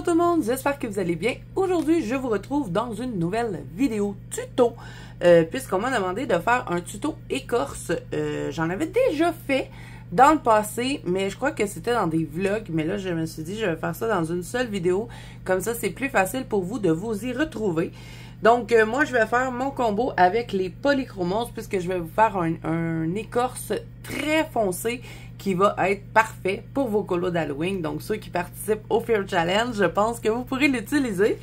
tout le monde, j'espère que vous allez bien. Aujourd'hui, je vous retrouve dans une nouvelle vidéo tuto, puisqu'on m'a demandé de faire un tuto écorce. J'en avais déjà fait dans le passé, mais je crois que c'était dans des vlogs, mais là, je me suis dit, je vais faire ça dans une seule vidéo. Comme ça, c'est plus facile pour vous de vous y retrouver. Donc, moi, je vais faire mon combo avec les polychromos, puisque je vais vous faire un écorce très foncé qui va être parfait pour vos colos d'Halloween. Donc, ceux qui participent au Fear Challenge, je pense que vous pourrez l'utiliser.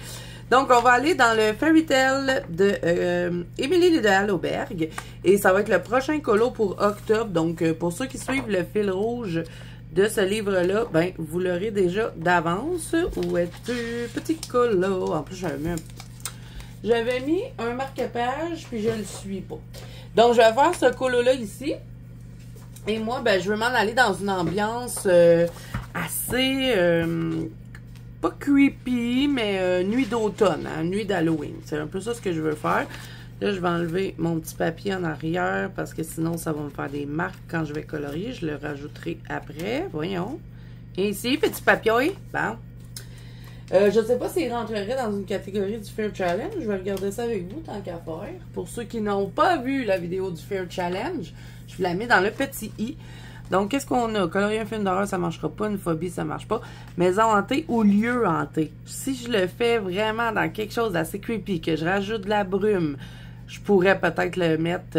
Donc, on va aller dans le Fairy Tale de Émilie de Hallowberg. Et ça va être le prochain colo pour octobre. Donc, pour ceux qui suivent le fil rouge de ce livre-là, ben, vous l'aurez déjà d'avance. Où est-tu, petit colo? En plus, j'avais mis un marque-page, puis je le suis pas. Donc, je vais faire ce colo-là ici. Et moi, ben, je veux m'en aller dans une ambiance assez, pas creepy, mais nuit d'automne, hein, nuit d'Halloween. C'est un peu ça ce que je veux faire. Là, je vais enlever mon petit papier en arrière parce que sinon, ça va me faire des marques quand je vais colorier. Je le rajouterai après. Voyons. Et ici, petit papier. Bon. Je ne sais pas s'il rentrerait dans une catégorie du Fear Challenge. Je vais regarder ça avec vous, tant qu'à faire. Pour ceux qui n'ont pas vu la vidéo du Fear Challenge, je vous la mets dans le petit i. Donc, qu'est-ce qu'on a? Colorier un film d'horreur, ça ne marchera pas. Une phobie, ça ne marche pas. Maison hantée ou lieu hanté. Si je le fais vraiment dans quelque chose d'assez creepy, que je rajoute de la brume, je pourrais peut-être le mettre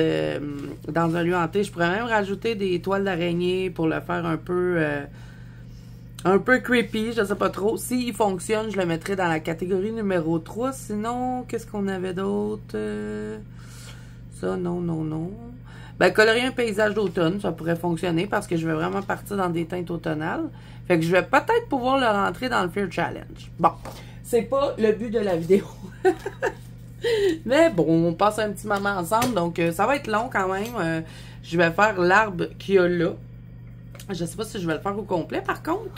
dans un lieu hanté. Je pourrais même rajouter des toiles d'araignée pour le faire un peu creepy, je sais pas trop. S'il fonctionne, je le mettrai dans la catégorie numéro 3. Sinon, qu'est-ce qu'on avait d'autre? Ça, non. Ben, colorier un paysage d'automne, ça pourrait fonctionner parce que je vais vraiment partir dans des teintes automnales. Fait que je vais peut-être pouvoir le rentrer dans le Fear Challenge. Bon, c'est pas le but de la vidéo. Mais bon, on passe un petit moment ensemble, donc ça va être long quand même. Je vais faire l'arbre qu'il y a là. Je sais pas si je vais le faire au complet, par contre.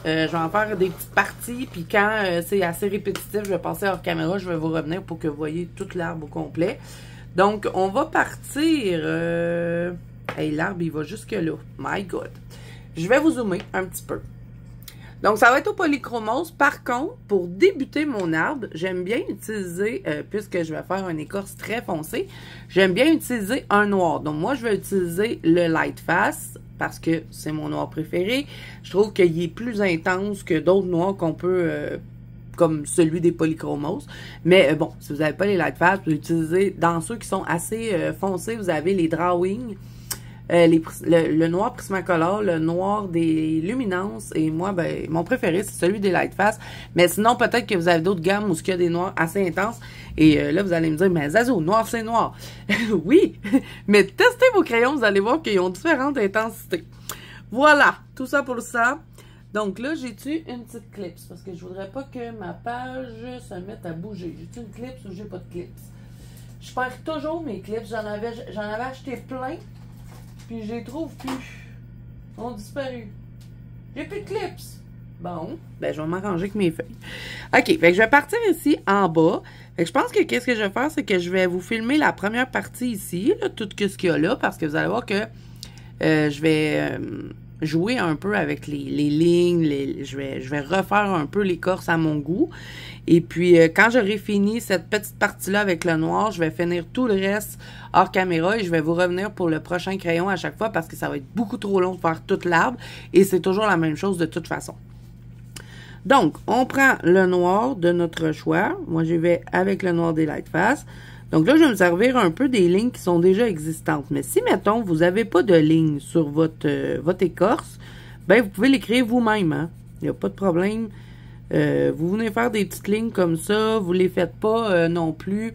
Je vais en faire des petites parties, puis quand c'est assez répétitif, je vais passer hors caméra, je vais vous revenir pour que vous voyez tout l'arbre au complet. Donc, on va partir... Hey, l'arbre, il va jusque là. My God. Je vais vous zoomer un petit peu. Donc, ça va être au polychromos. Par contre, pour débuter mon arbre, j'aime bien utiliser, puisque je vais faire un écorce très foncé, j'aime bien utiliser un noir. Donc, moi, je vais utiliser le Lightfast parce que c'est mon noir préféré. Je trouve qu'il est plus intense que d'autres noirs qu'on peut... comme celui des polychromos. Mais bon, si vous n'avez pas les Lightfast, vous pouvez utiliser dans ceux qui sont assez foncés, vous avez les Drawing, le noir Prismacolor, le noir des Luminances, et moi, ben, mon préféré, c'est celui des Lightfast. Mais sinon, peut-être que vous avez d'autres gammes où il y a des noirs assez intenses. Et là, vous allez me dire, mais Zazo, noir, c'est noir. Oui, mais testez vos crayons, vous allez voir qu'ils ont différentes intensités. Voilà, tout ça pour ça. Donc là, j'ai-tu une petite clips? Parce que je voudrais pas que ma page se mette à bouger. J'ai-tu une clips ou j'ai pas de clips? Je perds toujours mes clips. J'en avais acheté plein. Puis je les trouve plus. Ils ont disparu. J'ai plus de clips. Bon, ben je vais m'arranger avec mes feuilles. OK, fait que je vais partir ici en bas. Fait que je pense que qu'est-ce que je vais faire, c'est que je vais vous filmer la première partie ici, là, tout ce qu'il y a là, parce que vous allez voir que je vais... jouer un peu avec les lignes, je vais refaire un peu l'écorce à mon goût. Et puis, quand j'aurai fini cette petite partie-là avec le noir, je vais finir tout le reste hors caméra et je vais vous revenir pour le prochain crayon à chaque fois parce que ça va être beaucoup trop long de faire toute l'arbre et c'est toujours la même chose de toute façon. Donc, on prend le noir de notre choix. Moi, j'y vais avec le noir des Lightfast. Donc là, je vais me servir un peu des lignes qui sont déjà existantes. Mais si, mettons, vous n'avez pas de lignes sur votre écorce, ben vous pouvez les créer vous-même. Hein? Il n'y a pas de problème. Vous venez faire des petites lignes comme ça. Vous ne les faites pas non plus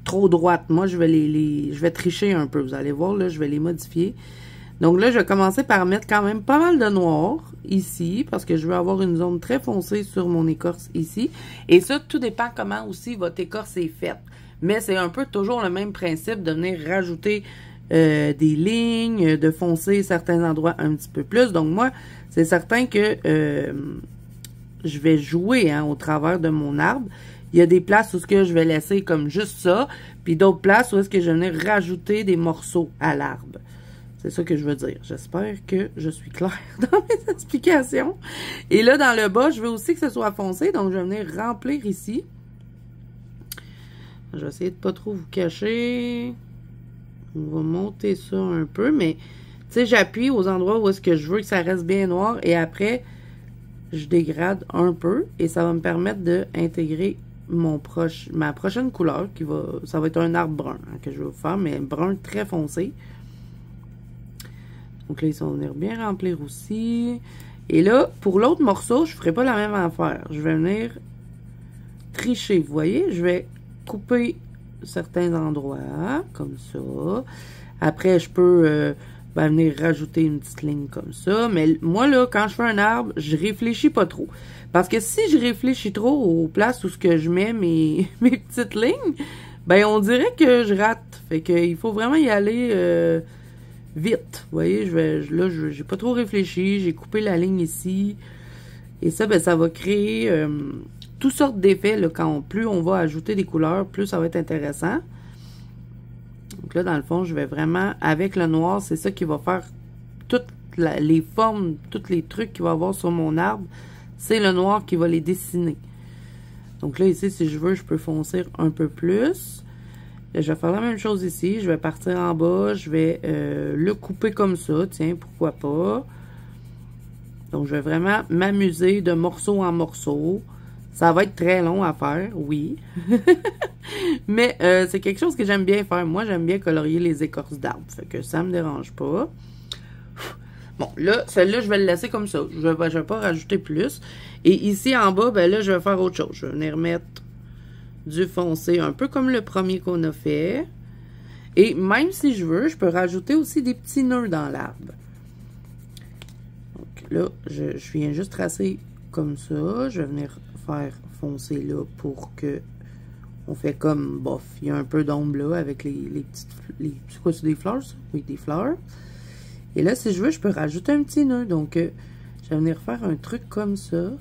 trop droites. Moi, je vais tricher un peu. Vous allez voir, là, je vais les modifier. Donc là, je vais commencer par mettre quand même pas mal de noir ici, parce que je veux avoir une zone très foncée sur mon écorce ici. Et ça, tout dépend comment aussi votre écorce est faite. Mais c'est un peu toujours le même principe de venir rajouter des lignes, de foncer certains endroits un petit peu plus. Donc moi, c'est certain que je vais jouer au travers de mon arbre. Il y a des places où je vais laisser comme juste ça, puis d'autres places où est-ce que je vais venir rajouter des morceaux à l'arbre. C'est ça que je veux dire. J'espère que je suis claire dans mes explications. Et là, dans le bas, je veux aussi que ce soit foncé. Donc, je vais venir remplir ici. Je vais essayer de pas trop vous cacher. On va monter ça un peu. Mais, tu sais, j'appuie aux endroits où est-ce que je veux que ça reste bien noir. Et après, je dégrade un peu. Et ça va me permettre d'intégrer ma prochaine couleur. Ça va être un arbre brun hein, que je vais vous faire. Mais brun très foncé. Donc là, ils vont venir bien remplir aussi. Et là, pour l'autre morceau, je ne ferai pas la même affaire. Je vais venir tricher. Vous voyez, je vais couper certains endroits, comme ça. Après, je peux venir rajouter une petite ligne comme ça. Mais moi, là, quand je fais un arbre, je réfléchis pas trop. Parce que si je réfléchis trop aux places où ce que je mets mes petites lignes, ben on dirait que je rate. Fait qu'il faut vraiment y aller... vite, vous voyez, là, j'ai pas trop réfléchi, j'ai coupé la ligne ici, et ça, ben, ça va créer toutes sortes d'effets, là, plus on va ajouter des couleurs, plus ça va être intéressant. Donc là, dans le fond, je vais vraiment, avec le noir, c'est ça qui va faire toutes les formes, tous les trucs qu'il va y avoir sur mon arbre, c'est le noir qui va les dessiner. Donc là, ici, si je veux, je peux foncer un peu plus. Je vais faire la même chose ici. Je vais partir en bas. Je vais le couper comme ça. Tiens, pourquoi pas. Donc, je vais vraiment m'amuser de morceau en morceau. Ça va être très long à faire, oui. Mais c'est quelque chose que j'aime bien faire. Moi, j'aime bien colorier les écorces d'arbres. Fait que ça me dérange pas. Bon, là, celle-là, je vais le laisser comme ça. Je vais pas rajouter plus. Et ici, en bas, ben là, je vais faire autre chose. Je vais venir mettre du foncé, un peu comme le premier qu'on a fait. Et même si je veux, je peux rajouter aussi des petits nœuds dans l'arbre. Donc là, je viens juste tracer comme ça. Je vais venir faire foncer là pour que on fait comme, bof, il y a un peu d'ombre là avec les petites... c'est quoi, c'est des fleurs, ça? Oui, des fleurs. Et là, si je veux, je peux rajouter un petit nœud. Donc, je vais venir faire un truc comme ça.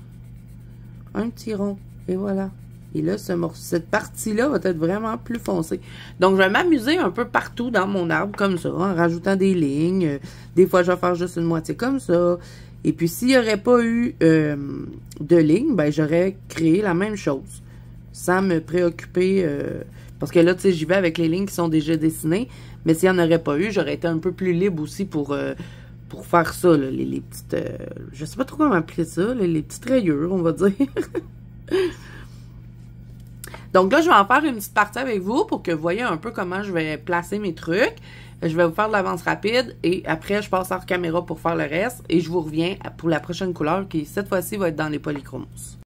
Un petit rond. Et voilà. Et là, cette partie-là va être vraiment plus foncée. Donc, je vais m'amuser un peu partout dans mon arbre, comme ça, en rajoutant des lignes. Des fois, je vais faire juste une moitié comme ça. Et puis, s'il n'y aurait pas eu de lignes, ben, j'aurais créé la même chose. Sans me préoccuper... parce que là, tu sais, j'y vais avec les lignes qui sont déjà dessinées. Mais s'il n'y en aurait pas eu, j'aurais été un peu plus libre aussi pour faire ça, là, les petites... je sais pas trop comment appeler ça, les petites rayures, on va dire. Donc là, je vais en faire une petite partie avec vous pour que vous voyez un peu comment je vais placer mes trucs. Je vais vous faire de l'avance rapide et après, je passe hors caméra pour faire le reste. Et je vous reviens pour la prochaine couleur qui, cette fois-ci, va être dans les polychromos.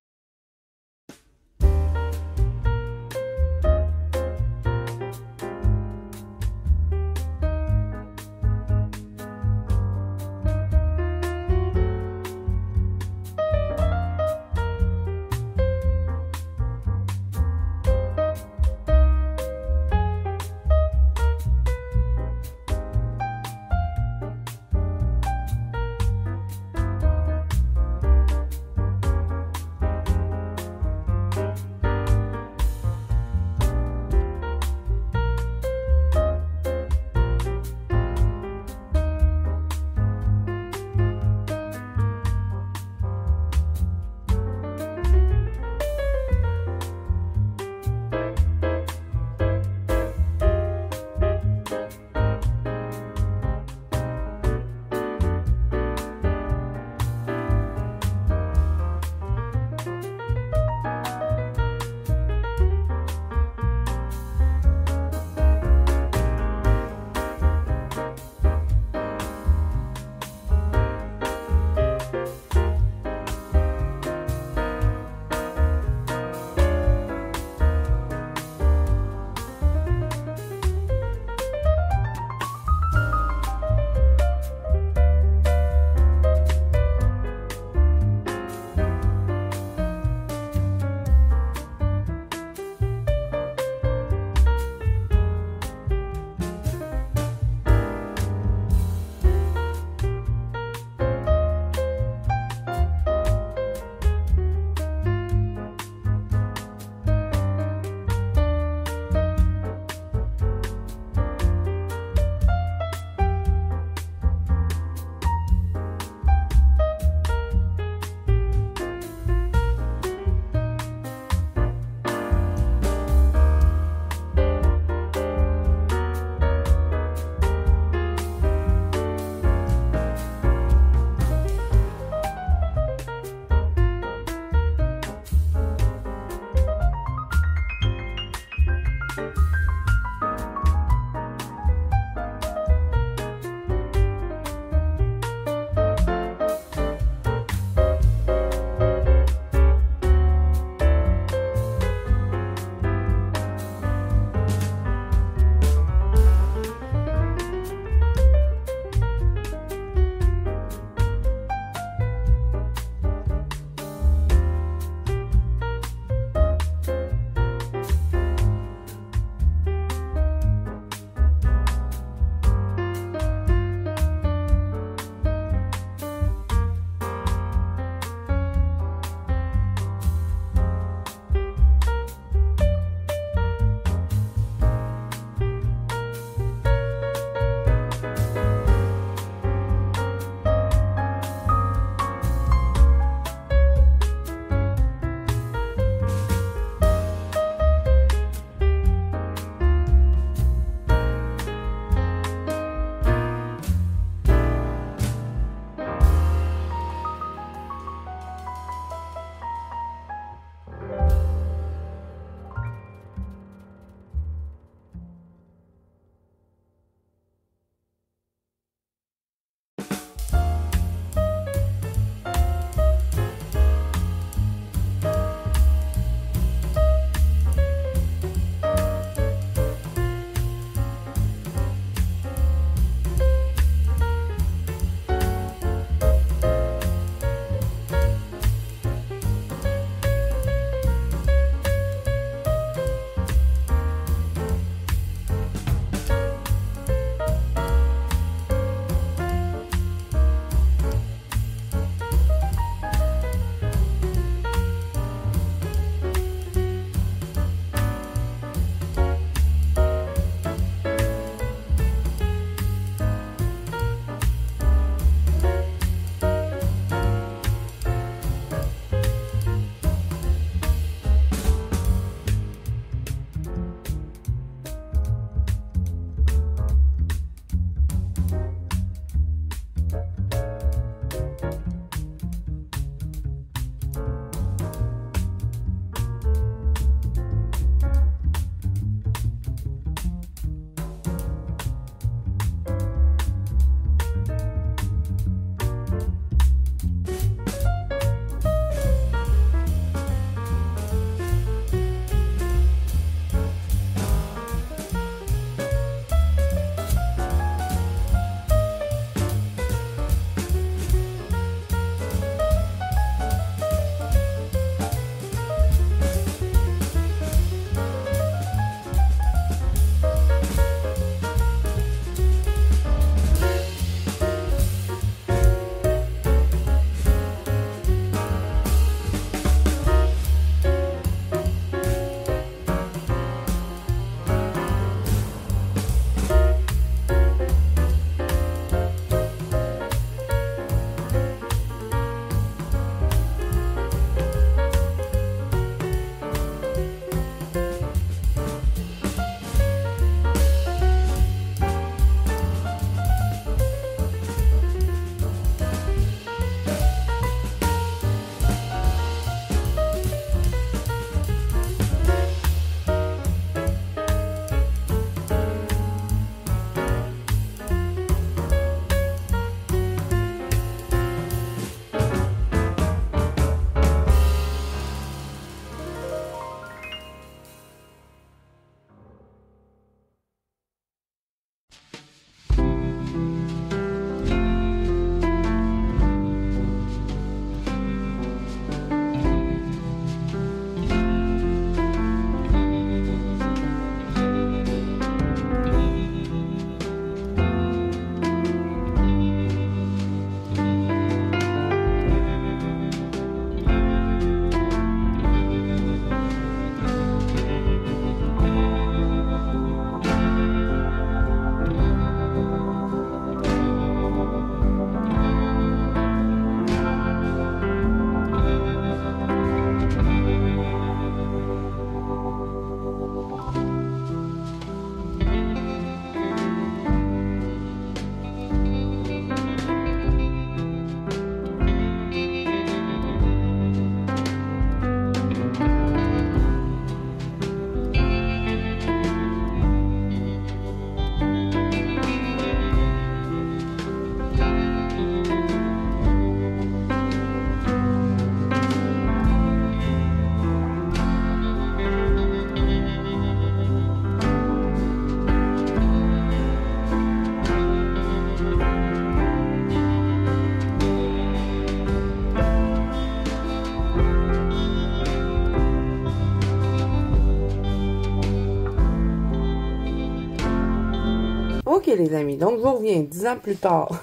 Ok les amis, donc je vous reviens 10 ans plus tard.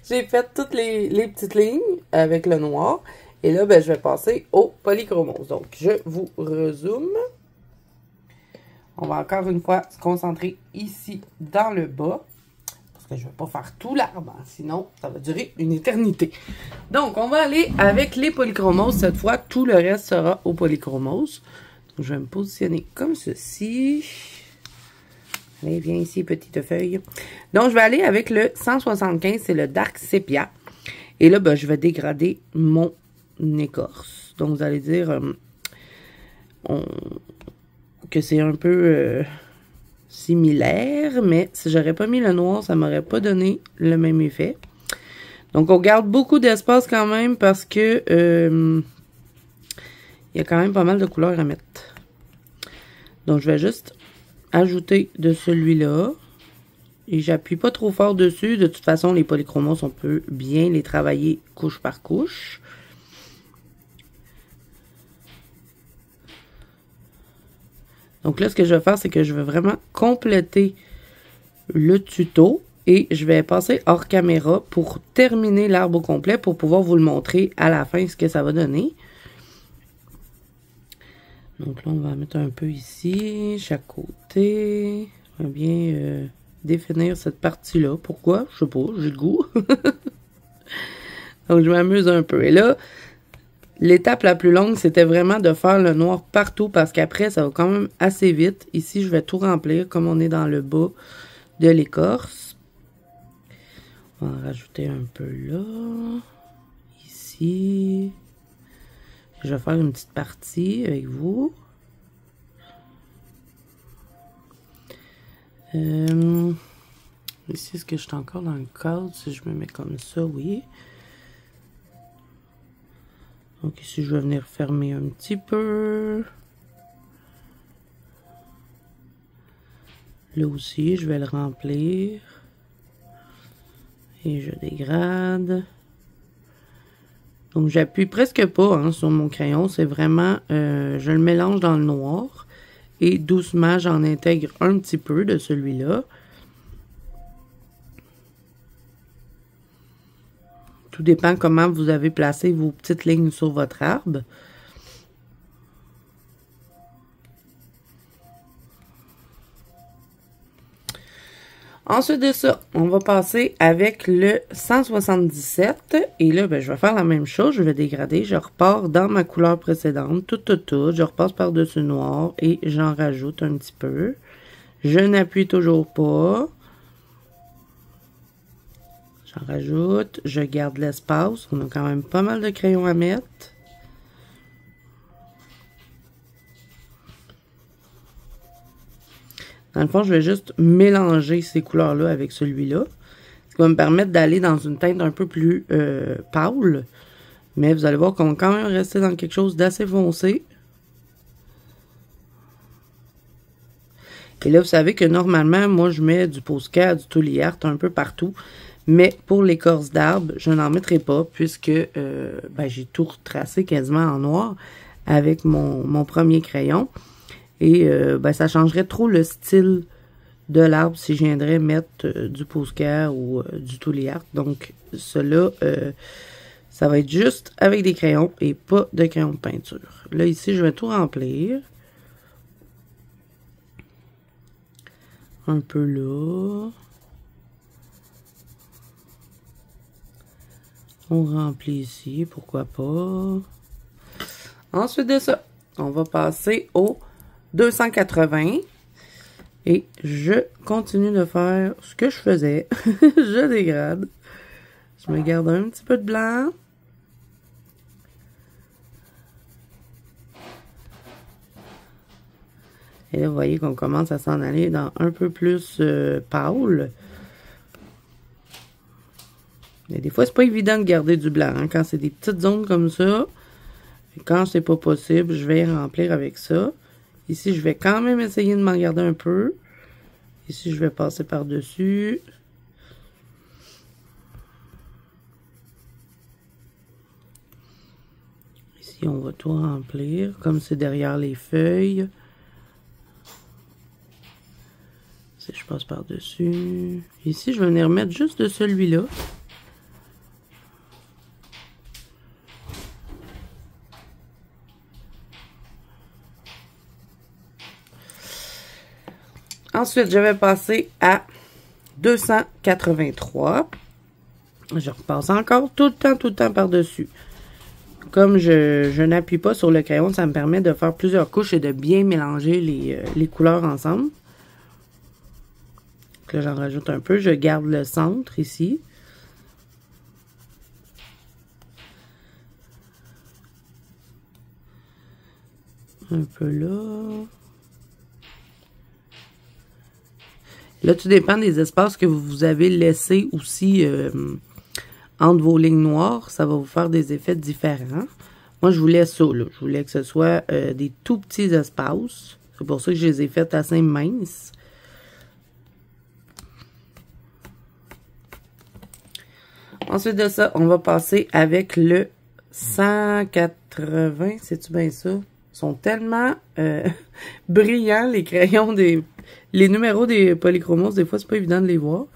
J'ai fait toutes les petites lignes avec le noir. Et là, ben, je vais passer au polychromose. Donc, je vous rezoome. On va encore une fois se concentrer ici dans le bas. Parce que je ne vais pas faire tout l'arbre, hein, sinon ça va durer une éternité. Donc, on va aller avec les polychromoses. Cette fois, tout le reste sera au polychromose. Donc, je vais me positionner comme ceci. Allez, viens ici, petite feuille. Donc, je vais aller avec le 175, c'est le Dark Sepia. Et là, ben, je vais dégrader mon écorce. Donc, vous allez dire que c'est un peu similaire, mais si j'aurais pas mis le noir, ça m'aurait pas donné le même effet. Donc, on garde beaucoup d'espace quand même parce que il y a quand même pas mal de couleurs à mettre. Donc, je vais juste ajouter de celui-là. Et j'appuie pas trop fort dessus. De toute façon, les polychromos, on peut bien les travailler couche par couche. Donc là, ce que je vais faire, c'est que je vais vraiment compléter le tuto. Et je vais passer hors caméra pour terminer l'arbre au complet pour pouvoir vous le montrer à la fin ce que ça va donner. Donc là, on va mettre un peu ici, chaque côté. On va bien définir cette partie-là. Pourquoi? Je sais pas, j'ai le goût. Donc, je m'amuse un peu. Et là, l'étape la plus longue, c'était vraiment de faire le noir partout parce qu'après, ça va quand même assez vite. Ici, je vais tout remplir comme on est dans le bas de l'écorce. On va en rajouter un peu là. Ici. Je vais faire une petite partie avec vous. Ici, est-ce que je suis encore dans le cadre? Si je me mets comme ça, oui. Donc ici, je vais venir fermer un petit peu. Là aussi, je vais le remplir. Et je dégrade. Donc, j'appuie presque pas hein, sur mon crayon. C'est vraiment, je le mélange dans le noir. Et doucement, j'en intègre un petit peu de celui-là. Tout dépend comment vous avez placé vos petites lignes sur votre arbre. Ensuite de ça, on va passer avec le 177. Et là, ben, je vais faire la même chose. Je vais dégrader. Je repars dans ma couleur précédente. Tout. Je repasse par-dessus noir et j'en rajoute un petit peu. Je n'appuie toujours pas. J'en rajoute. Je garde l'espace. On a quand même pas mal de crayons à mettre. Dans le fond, je vais juste mélanger ces couleurs-là avec celui-là. Ce qui va me permettre d'aller dans une teinte un peu plus pâle. Mais vous allez voir qu'on va quand même rester dans quelque chose d'assez foncé. Et là, vous savez que normalement, moi, je mets du Posca, du Tooly Art un peu partout. Mais pour l'écorce d'arbre, je n'en mettrai pas puisque ben, j'ai tout retracé quasiment en noir avec mon premier crayon. Et ben, ça changerait trop le style de l'arbre si je viendrais mettre du Posca ou du Tooly Art. Donc, cela, ça va être juste avec des crayons et pas de crayon de peinture. Là, ici, je vais tout remplir. Un peu là. On remplit ici, pourquoi pas. Ensuite de ça, on va passer au 280. Et je continue de faire ce que je faisais. Je dégrade. Je me garde un petit peu de blanc. Et là, vous voyez qu'on commence à s'en aller dans un peu plus pâle. Mais des fois, c'est pas évident de garder du blanc. Hein, quand c'est des petites zones comme ça. Et quand c'est pas possible, je vais remplir avec ça. Ici, je vais quand même essayer de m'en garder un peu. Ici, je vais passer par-dessus. Ici, on va tout remplir, comme c'est derrière les feuilles. Si je passe par-dessus. Ici, je vais venir remettre juste de celui-là. Ensuite, je vais passer à 283. Je repasse encore tout le temps par-dessus. Comme je n'appuie pas sur le crayon, ça me permet de faire plusieurs couches et de bien mélanger les couleurs ensemble. Donc là, j'en rajoute un peu. Je garde le centre ici. Un peu là. Là, tout dépend des espaces que vous avez laissés aussi entre vos lignes noires. Ça va vous faire des effets différents. Moi, je voulais ça, là. Je voulais que ce soit des tout petits espaces. C'est pour ça que je les ai fait assez minces. Ensuite de ça, on va passer avec le 180. C'est-tu bien ça? Ils sont tellement brillants, les crayons les numéros des polychromos, des fois, c'est pas évident de les voir.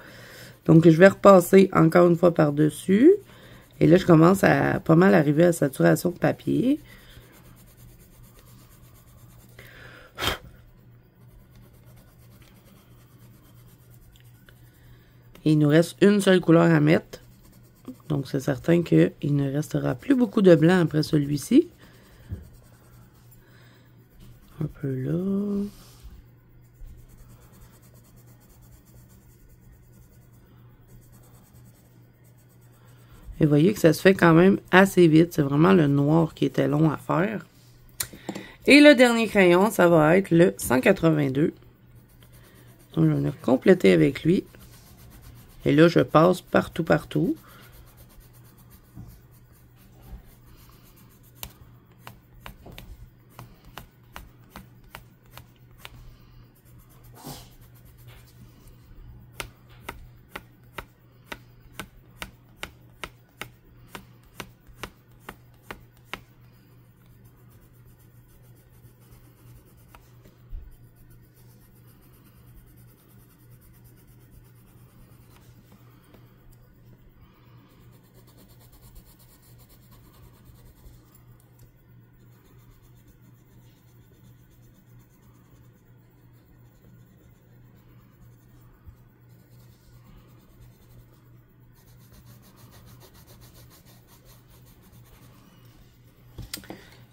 Donc, je vais repasser encore une fois par-dessus. Et là, je commence à pas mal arriver à saturation de papier. Et il nous reste une seule couleur à mettre. Donc, c'est certain qu'il ne restera plus beaucoup de blanc après celui-ci. Un peu là. Et vous voyez que ça se fait quand même assez vite. C'est vraiment le noir qui était long à faire. Et le dernier crayon, ça va être le 182. Donc, je vais venir compléter avec lui. Et là, je passe partout.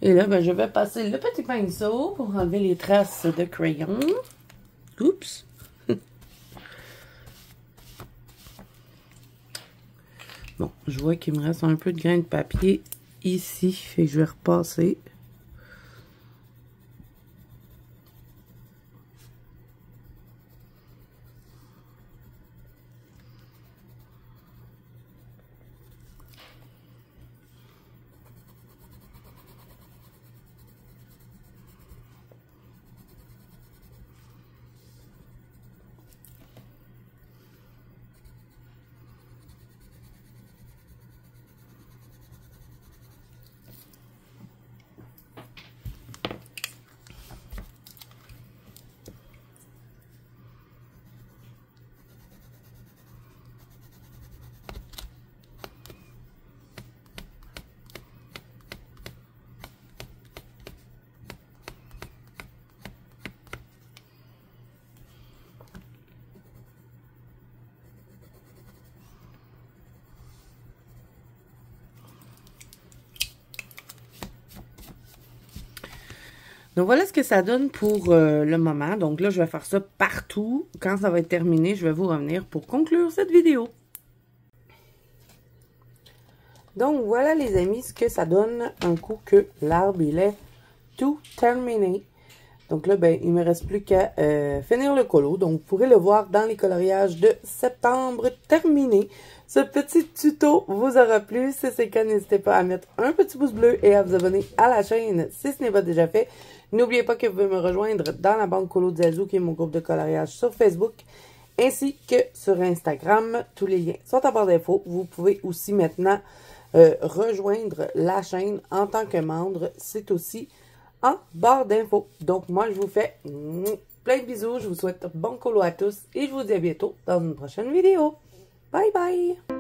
Et là, ben, je vais passer le petit pinceau pour enlever les traces de crayon. Oups! Bon, je vois qu'il me reste un peu de grain de papier ici. Fait que je vais repasser. Donc, voilà ce que ça donne pour le moment. Donc là, je vais faire ça partout. Quand ça va être terminé, je vais vous revenir pour conclure cette vidéo. Donc, voilà les amis, ce que ça donne un coup que l'arbre, il est tout terminé. Donc là, ben, il ne me reste plus qu'à finir le colo. Donc, vous pourrez le voir dans les coloriages de septembre terminés. Ce petit tuto vous aura plu. Si c'est le cas, n'hésitez pas à mettre un petit pouce bleu et à vous abonner à la chaîne si ce n'est pas déjà fait. N'oubliez pas que vous pouvez me rejoindre dans la bande Colo de Zazou, qui est mon groupe de coloriage sur Facebook, ainsi que sur Instagram. Tous les liens sont en barre d'infos. Vous pouvez aussi maintenant rejoindre la chaîne en tant que membre. C'est aussi en barre d'infos. Donc, moi, je vous fais plein de bisous. Je vous souhaite bon colo à tous et je vous dis à bientôt dans une prochaine vidéo. Bye bye!